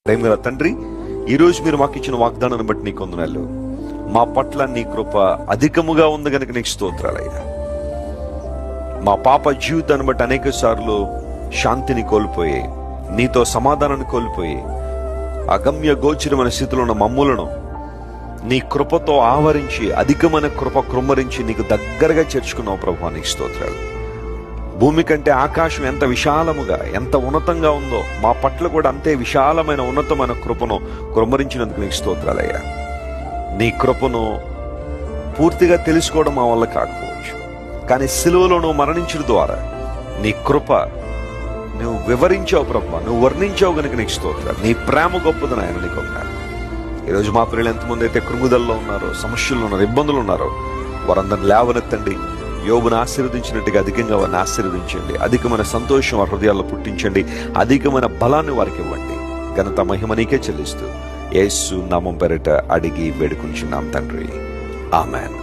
ప్రేమగల తండ్రి, ఈరోజు మీరు మాకు ఇచ్చిన వాగ్దానాన్ని బట్టి నీకు వందనాలు. మా పట్ల నీ కృప అధికముగా ఉంది కనుక నీకు స్తోత్రాలయ్యా. మా పాప జీవితాన్ని బట్టి అనేక సార్లు శాంతిని కోల్పోయి, నీతో సమాధానాన్ని కోల్పోయి, అగమ్య గోచరమైన స్థితిలో ఉన్న మమ్ములను నీ కృపతో ఆవరించి, అధికమైన కృప కృమ్మరించి నీకు దగ్గరగా చేర్చుకున్నావు ప్రభువా, నీకు స్తోత్రాలు. భూమి కంటే ఆకాశం ఎంత విశాలముగా, ఎంత ఉన్నతంగా ఉందో, మా పట్ల కూడా అంతే విశాలమైన ఉన్నతమైన కృపను కృమ్మరించినందుకు నీకు స్తోత్రాలయ్యా. నీ కృపను పూర్తిగా తెలుసుకోవడం మా వల్ల కాకపోవచ్చు, కానీ సిలువలో నువ్వు మరణించడం ద్వారా నీ కృప నువ్వు వివరించావు ప్రభువా, నువ్వు వర్ణించావు కనుక నీకు స్తోత్రాలు. నీ ప్రేమ గొప్పదని ఆయన నీకు ఉన్నారు. ఈరోజు మా పిల్లలు ఎంతమంది అయితే కృంగుదల్లో ఉన్నారో, సమస్యలు ఉన్నారో, ఇబ్బందులు ఉన్నారో, వారందరిని లేవనెత్తండి. యోబును ఆశీర్వదించినట్టుగా అధికంగా వారిని ఆశీర్వదించండి. అధికమైన సంతోషం వారి హృదయాల్లో పుట్టించండి. అధికమైన బలాన్ని వారికి ఇవ్వండి. ఘనత మహిమ నీకే చెల్లిస్తూ యేసు నామం పేరిట అడిగి వేడుకుంటున్నాం తండ్రి. ఆమేన్.